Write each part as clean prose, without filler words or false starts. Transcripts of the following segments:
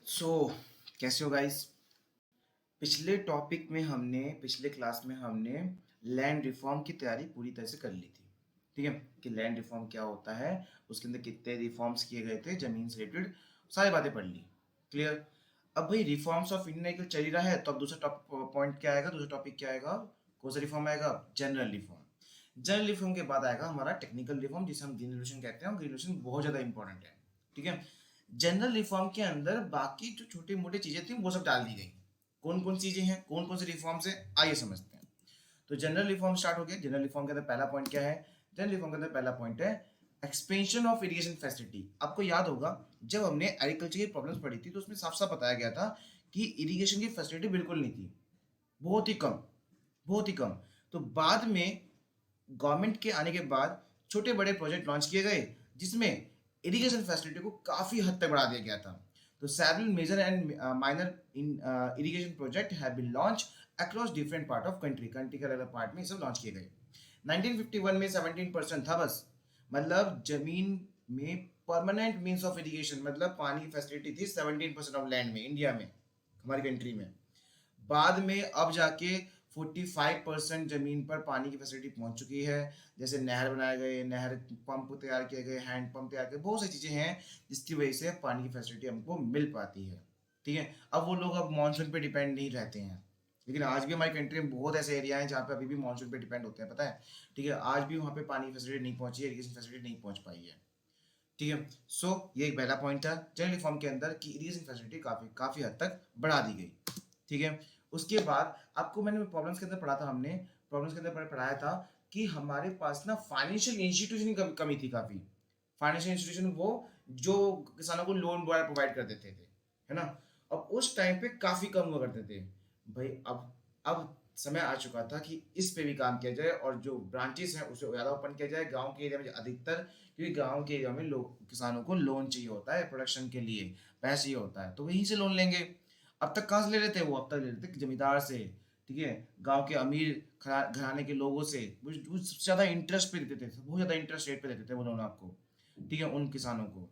सो कैसे हो गाइस। पिछले क्लास में हमने लैंड रिफॉर्म की तैयारी पूरी तरह से कर ली थी। ठीक है कि लैंड रिफॉर्म क्या होता है, उसके अंदर कितने रिफॉर्म्स किए गए थे, जमीन से रिलेटेड सारी बातें पढ़ ली। क्लियर। अब भाई रिफॉर्म्स ऑफ इंडियन एग्रीकल्चर चल ही रहा है, तो अब दूसरा पॉइंट क्या आएगा, दूसरा टॉपिक क्या आएगा, कौन सा रिफॉर्म आएगा, जनरल रिफॉर्म। जनरल रिफॉर्म के बाद आएगा हमारा टेक्निकल रिफॉर्म, जिसे हम ग्रीन रेवोल्यूशन कहते हैं, और ग्रीन रेवोल्यूशन बहुत ज्यादा इंपॉर्टेंट है। ठीक है। जनरल रिफॉर्म के अंदर बाकी जो छोटी मोटी चीजें थी वो सब डाल दी गई। कौन कौन चीजें हैं, कौन कौन से रिफॉर्म्स है, आइए समझते हैं। तो जनरल रिफॉर्म स्टार्ट हो गया। जनरल रिफॉर्म के अंदर पहला पॉइंट क्या है, जनरल रिफॉर्म के अंदर पहला पॉइंट है एक्सपेंशन ऑफ इरिगेशन फैसिलिटी। आपको याद होगा जब हमने एग्रीकल्चर की प्रॉब्लम्स पढ़ी थी तो उसमें साफ साफ बताया गया था कि इरिगेशन की फैसिलिटी बिल्कुल नहीं थी, बहुत ही कम, बहुत ही कम। तो बाद में गवर्नमेंट के आने के बाद छोटे बड़े प्रोजेक्ट लॉन्च किए गए जिसमें इरिगेशन फैसिलिटी को काफी हद तक बढ़ा दिया गया था। तो several major and minor in irrigation project have been launched across different part of country के अलग अलग पार्ट में सब लॉन्च किए गए। 1951 में 17% था बस, मतलब जमीन में परमानेंट मीन्स ऑफ इरिगेशन, मतलब पानी की फैसिलिटी थी 17% ऑफ लैंड में, इंडिया में, हमारी कंट्री में। बाद में अब जाके 45% जमीन पर पानी की फैसिलिटी पहुंच चुकी है। जैसे नहर बनाए गए, नहर पंप तैयार किए गए, हैंड पंप तैयार किए, बहुत सी चीजें हैं जिसकी वजह से पानी की फैसिलिटी हमको मिल पाती है। ठीक है। अब वो लोग अब मानसून पे डिपेंड नहीं रहते हैं, लेकिन आज भी हमारी कंट्री में बहुत ऐसे एरिया हैं जहाँ पे अभी भी मानसून पे डिपेंड होते हैं, पता है। ठीक है। आज भी वहाँ पे पानी की फैसिलिटी नहीं पहुंची है, इरिगेशन फैसिलिटी नहीं पहुंच पाई है। ठीक है। सो ये एक पहला पॉइंट था जनरल रिफॉर्म के अंदर कि इरिगेशन फैसिलिटी काफी काफी हद तक बढ़ा दी गई। ठीक है। उसके बाद आपको मैंने प्रॉब्लम्स के अंदर पढ़ा था, हमने प्रॉब्लम्स के अंदर पढ़ाया था कि हमारे पास ना फाइनेंशियल इंस्टीट्यूशन की कमी थी काफी। फाइनेंशियल इंस्टीट्यूशन वो जो किसानों को लोन वगैरह प्रोवाइड कर देते थे, है ना। अब उस टाइम पे काफी कम हुआ करते थे। भाई अब समय आ चुका था कि इस पे भी काम किया जाए और जो ब्रांचेस हैं उसे ज्यादा ओपन किया जाए गांव के एरिया में अधिकतर, क्योंकि गांव के एरिया में लोग किसानों को लोन चाहिए होता है, प्रोडक्शन के लिए पैसे चाहिए होता है, तो वहीं से लोन लेंगे। अब तक कहाँ से ले रहे थे वो, अब तक ले रहे थे जमींदार से। ठीक है। गांव के अमीर घराने के लोगों से वो सबसे ज्यादा इंटरेस्ट पे देते थे, बहुत ज्यादा इंटरेस्ट रेट पे देते थे वो लोन आपको। ठीक है, उन किसानों को।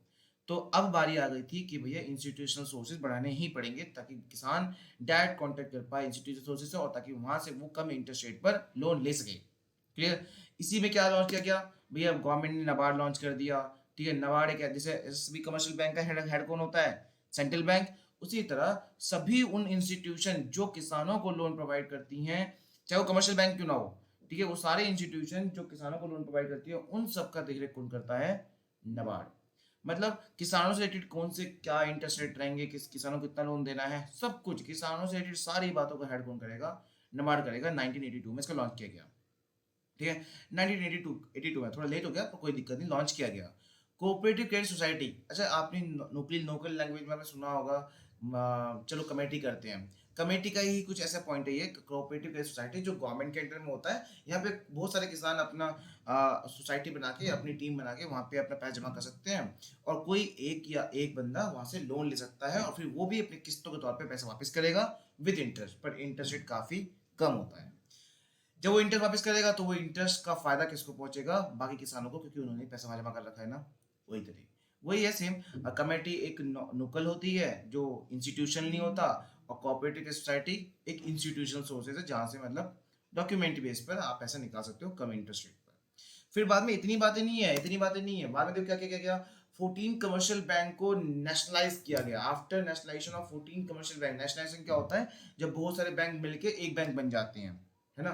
तो अब बारी आ गई थी कि भैया इंस्टीट्यूशनल सोर्सेज बढ़ाने ही पड़ेंगे ताकि किसान डायरेक्ट कांटेक्ट कर पाए इंस्टीट्यूशनल सोर्सेज से, और ताकि वहां से वो कम इंटरेस्ट रेट पर लोन ले सके। क्लियर। इसी में क्या लॉन्च किया गया भैया, गवर्नमेंट ने नाबार्ड लॉन्च कर दिया। ठीक है। नाबार्ड एक जैसे एसबी कमर्शियल बैंक का हेड कौन होता है, सेंट्रल बैंक। उसी तरह सभी उन इंस्टीट्यूशन जो किसानों को लोन प्रोवाइड करती हैं, चाहे वो कमर्शियल बैंक क्यों ना हो, ठीक है, वो सारे इंस्टीट्यूशन जो किसानों को लोन प्रोवाइड करती है उन सबका देखरेख कौन करता है, नाबार्ड। मतलब किसानों से रिलेटेड कौन से क्या इंटरेस्ट रेट रहेंगे, किस किसानों को कितना लोन देना है, सब कुछ किसानों से रिलेटेड सारी बातों का हेड कौन करेगा, नाबार्ड करेगा। 1982 में इसका लॉन्च किया गया। ठीक है। 1982 में थोड़ा लेट हो गया पर कोई दिक्कत नहीं, लॉन्च किया गया। कोऑपरेटिव क्रेडिट सोसाइटी, अच्छा आपने नौकरी लोकल लैंग्वेज में आपने सुना होगा, चलो कमेटी करते हैं। कमेटी का ही कुछ ऐसा पॉइंट है ये, कोऑपरेटिव क्रेडिट सोसाइटी जो गवर्नमेंट के अंडर में होता है। यहाँ पे बहुत सारे किसान अपना सोसाइटी बना के, अपनी टीम बना के वहाँ पे अपना पैसा जमा कर सकते हैं, और कोई एक बंदा वहाँ से लोन ले सकता है, और फिर वो भी अपनी किस्तों के तौर पे पैसा वापस करेगा विद इंटरेस्ट, पर इंटरेस्ट रेट काफी कम होता है। जब वो इंटरेस्ट वापस करेगा तो वो इंटरेस्ट का फायदा किसको पहुंचेगा, बाकी किसानों को, क्योंकि उन्होंने पैसा वहां जमा कर रखा है ना। वही तरीके वही है सेम। कमेटी एक नोकल होती है जो इंस्टीट्यूशन नहीं होता, और कोऑपरेटिव सोसाइटी एक इंस्टीट्यूशनल सोर्सेज है जहां से मतलब डॉक्यूमेंट बेस पर आप पैसा निकाल सकते हो कम इंटरेस्ट रेट पर। फिर बाद में इतनी बातें नहीं है, बाद में देखो क्या क्या गया, 14 कमर्शियल बैंक को नेशनलाइज किया गया। After nationalisation of 14 commercial bank, nationalisation क्या होता है, जब बहुत सारे बैंक मिलके एक बैंक बन जाते हैं, है ना।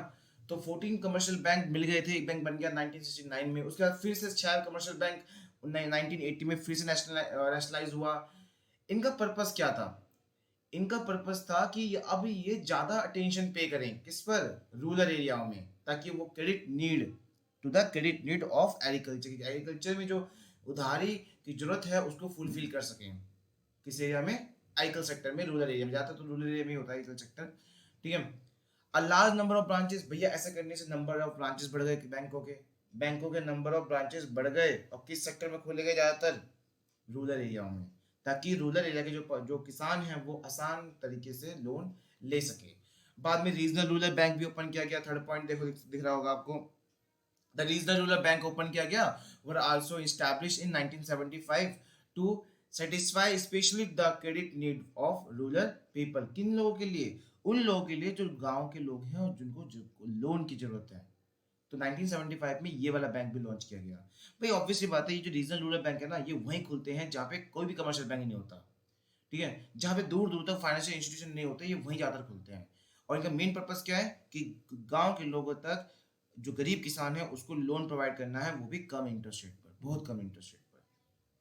तो 14 कमर्शियल बैंक मिल गए थे, एक बैंक बन गया 1969 में। उसके बाद फिर से 6 कमर्शियल बैंक 1980 में फिर से नेशनलाइज हुआ। इनका पर्पस क्या था, इनका पर्पस था कि अब ये ज्यादा अटेंशन पे करें किस पर, रूरल एरियाओं में, ताकि वो credit need of agriculture, agriculture में जो उधारी की जरूरत है उसको फुलफिल कर सकें। किस एरिया में, एग्रीकल्चर सेक्टर में, रूरल एरिया में जाता तो रूरल एरिया में होता है एग्रीकल्चर सेक्टर। ठीक है। A large number of branches, भैया ऐसा करने से नंबर ऑफ ब्रांचेस बढ़ गए, बैंकों के नंबर ऑफ ब्रांचेस बढ़ गए, और किस सेक्टर में खोले गए, ज्यादातर रूरल एरियाओं में, ताकि रूरल एरिया के जो जो किसान हैं वो आसान तरीके से लोन ले सके। बाद में रीजनल रूरल बैंक भी ओपन किया गया, थर्ड पॉइंट देखो दिख रहा होगा आपको। The regional rural bank open किया गया, were also establish in 1975 to satisfy specially the credit need of rural people. किन लोगों के लिए? उन लोगों के लिए जो गांव के लोग हैं और जिनको लोन की जरूरत है। तो 1975 में ये वाला बैंक भी लॉन्च किया गया। भाई ऑब्वियसली बात है, ये जो रीजनल रूरल बैंक है ना, ये वहीं खुलते हैं जहाँ पे कोई भी कमर्शियल बैंक नहीं होता। ठीक है, जहाँ पे दूर दूर तक फाइनेंशियल इंस्टीट्यूशन नहीं होते, ये वहीं ज़्यादातर खुलते हैं। और इनका मेन पर्पस क्या है कि गांव के लोगों तक, जो गरीब किसान है उसको लोन प्रोवाइड करना है, वो भी कम इंटरेस्ट रेट पर, बहुत कम इंटरेस्ट रेट पर।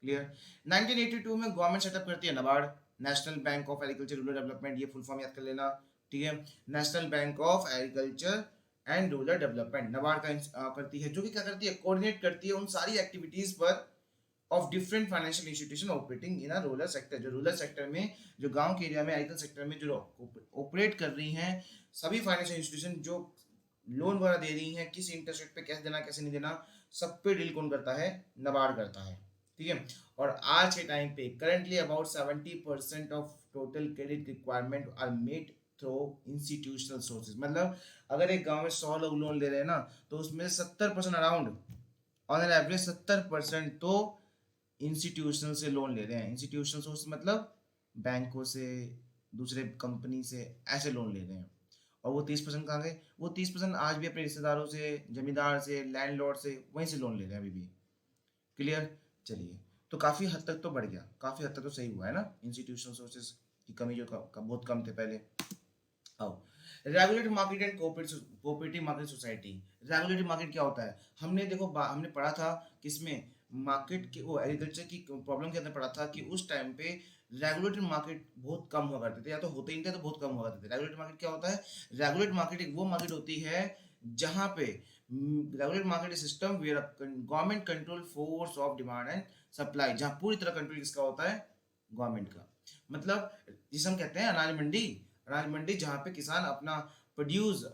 क्लियर। 1982 में गवर्नमेंट सेटअप करती है NABARD, national bank of agriculture rural development, ये फुल फॉर्म याद कर लेना। ठीक है, national bank of agriculture and rural development, NABARD का करती है, जो कि क्या करती है, कोऑर्डिनेट करती है उन सारी एक्टिविटीज पर of different financial institution operating in a rural sector. जो रूरल सेक्टर में, जो गांव के एरिया में, एग्रीकल्चर सेक्टर में जो ऑपरेट कर रही हैं सभी फाइनेंशियल इंस्टीट्यूशन, जो लोन वगैरह दे रही हैं, किस इंटरेस्ट रेट पे कैसे देना कैसे नहीं देना, सब पे डील कौन करता है? नबार्ड करता है। ठीक है, और आज के टाइम पे currently about 70% of total credit requirement are made through institutional sources. मतलब अगर एक गांव में 100 लोग लोन ले रहे हैं ना, तो उसमें 70% अराउंड, ऑन एन एवरेज 70% तो इंस्टीट्यूशनल से लोन ले रहे हैं। इंस्टीट्यूशनल सोर्स मतलब बैंकों से, दूसरे कंपनी से, ऐसे लोन ले रहे हैं। और वो 30% कहाँ गए? वो 30% आज भी अपने रिश्तेदारों से, जमींदार से, लैंडलॉर्ड से, वहीं से लोन ले रहे हैं अभी भी। क्लियर। चलिए, तो काफ़ी हद तक तो बढ़ गया, काफ़ी हद तक तो सही हुआ है ना। इंस्टीट्यूशनल सोर्सेज की कमी जो बहुत कम थे पहले। आओ, regulated market and cooperative market society. Regulated market क्या होता है? हमने देखो हमने पढ़ा था किसमें, मार्केट के वो एग्रीकल्चर की प्रॉब्लम के अंदर पढ़ा था कि उस टाइम पे रेगुलेटेड मार्केट बहुत कम हुआ करते थे, या तो होते ही नहीं थे तो बहुत कम हुआ करते थे। रेगुलेटेड मार्केट क्या होता है? रेगुलेटेड मार्केट एक वो मार्केट होती है जहाँ पे regulated market system where government control force of demand and supply, जहाँ पूरी तरह कंट्रोल किसका होता है? गवर्नमेंट का। मतलब जिसे हम कहते हैं अनाज मंडी। अनाज मंडी जहाँ पे किसान अपना प्रोड्यूस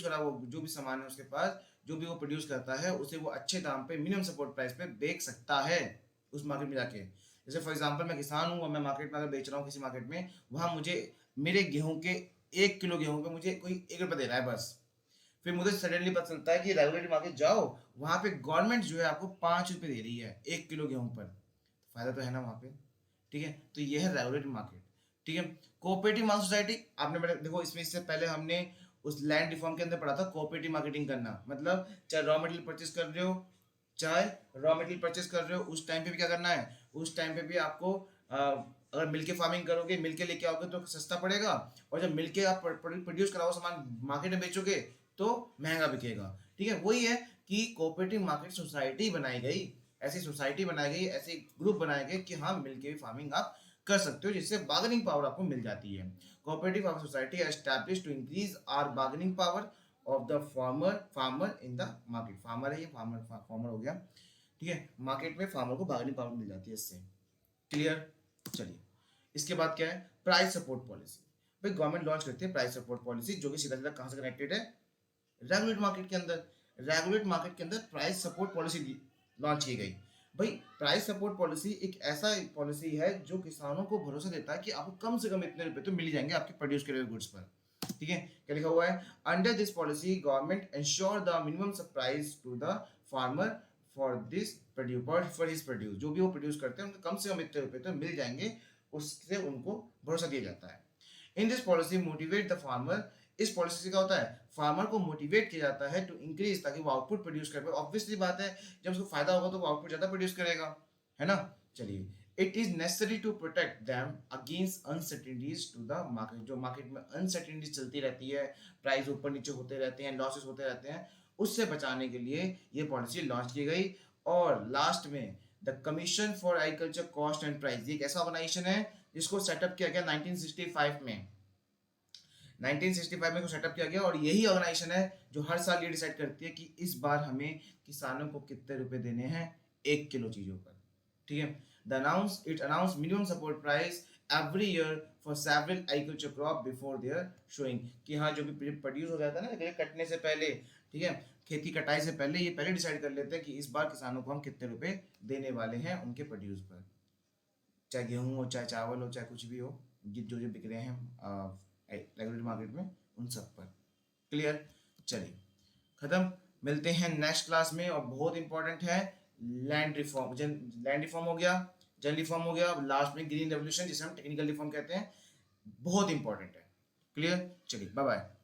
करा, वो जो भी सामान है उसके पास, जो भी वो प्रोड्यूस करता है उसे वो अच्छे दाम पे, मिनिमम सपोर्ट प्राइस पे बेच सकता है उस मार्केट में जाके। जैसे फॉर एग्जांपल मैं किसान हूँ और मैं मार्केट में अगर बेच रहा हूँ किसी मार्केट में, वहाँ मुझे मेरे गेहूं के 1 किलो गेहूं पे मुझे कोई 1 रुपये दे रहा है बस। फिर मुझे सडनली पता चलता है कि रेगुलेटरी मार्केट जाओ, वहाँ पे गवर्नमेंट जो है आपको 5 रुपये दे रही है 1 किलो गेहूं पर। फायदा तो है ना वहाँ पे। ठीक है, तो ये है रेगुलेटरी मार्केट। ठीक है, कोऑपरेटिव मार्केट सोसाइटी, आपने देखो इसमें, इससे पहले हमने उस लैंड रिफॉर्म के अंदर पढ़ा था कोऑपरेटिव मार्केटिंग करना। मतलब चाहे रॉ मटेरियल परचेस कर रहे हो, चाहे रॉ मटेरियल परचेस कर रहे हो, उस टाइम पे भी क्या करना है? उस टाइम पे भी आपको अगर मिलके फार्मिंग करोगे, मिलके लेके आओगे तो सस्ता पड़ेगा, और जब मिलके आप प्रोड्यूस कराओ सामान मार्केट में बेचोगे तो महंगा बिकेगा। ठीक है, वही है कि कोऑपरेटिव मार्केट सोसाइटी बनाई गई, ऐसी सोसाइटी बनाई गई, ऐसे ग्रुप बनाए गए कि हाँ मिलके भी फार्मिंग आप कर सकते हो, जिससे बार्गेनिंग पावर आपको मिल जाती है। Cooperative society establish to increase our bargaining power of the farmer in the market. Farmer है ये, फार्मर हो गया। ठीक है, मार्केट में फार्मर को बार्गेनिंग पावर मिल जाती है इससे। क्लियर। चलिए, इसके बाद क्या है? Price support policy. भाई गवर्नमेंट लॉन्च करती है प्राइस सपोर्ट पॉलिसी, जो कि सीधा सीधा कहाँ से कनेक्टेड है? रेगुलेट मार्केट के अंदर। रेगुलेट मार्केट के अंदर प्राइस सपोर्ट पॉलिसी लॉन्च की गई। भाई प्राइस सपोर्ट पॉलिसी एक ऐसा पॉलिसी है जो किसानों को भरोसा देता है कि आपको कम से कम इतने रुपए तो मिल ही जाएंगे आपके प्रोड्यूस करे हुए गुड्स पर। ठीक है, क्या लिखा हुआ है? Under this policy government ensure the minimum price to the farmer for this produce, जो भी वो प्रोड्यूस करते हैं उनको कम से कम इतने रुपए तो मिल जाएंगे, उससे उनको भरोसा दिया जाता है। In this policy motivate the farmer. इस पॉलिसी से क्या होता है? फार्मर को मोटिवेट किया जाता है टू इंक्रीज, ताकि वो आउटपुट प्रोड्यूस कर पाए। ऑब्वियसली बात है, जब उसको फायदा होगा तो वो आउटपुट ज्यादा प्रोड्यूस करेगा, है ना। चलिए, it is necessary to protect them against uncertainties to the market. जो मार्केट में अनसर्टेनिटीज चलती रहती है, प्राइस ऊपर नीचे होते रहते हैं, लॉसेस होते रहते हैं, उससे बचाने के लिए ये पॉलिसी लॉन्च की गई। और लास्ट में the commission for agriculture cost and price, ये एक ऐसा ऑर्गेनाइजेशन है जिसको सेटअप किया गया 1965 में। 1965 में को सेटअप किया गया, और यही ऑर्गेनाइजेशन है जो हर साल ये डिसाइड करती है कि इस बार हमें किसानों को कितने रुपए देने हैं 1 किलो चीजों पर। ठीक है, it announce minimum support price every year for several agriculture crop before their showing, कि हाँ जो भी प्रोड्यूस हो जाता है ना कटने से पहले, ठीक है, खेती कटाई से पहले, ये पहले डिसाइड कर लेते हैं कि इस बार किसानों को हम कितने रुपए देने वाले हैं उनके प्रोड्यूस पर, चाहे गेहूं हो, चाहे चावल हो, चाहे कुछ भी हो, जो जो बिक रहे हैं रेगुलेटरी मार्केट में, उन सब पर। क्लियर। चलिए, खत्म। मिलते हैं नेक्स्ट क्लास में, और बहुत इंपॉर्टेंट है लैंड रिफॉर्म। लैंड रिफॉर्म हो गया, जनरल रिफॉर्म हो गया, अब लास्ट में ग्रीन रेवोल्यूशन जिसे हम टेक्निकल रिफॉर्म कहते हैं, बहुत इंपॉर्टेंट है। क्लियर? चलिए बाय बाय।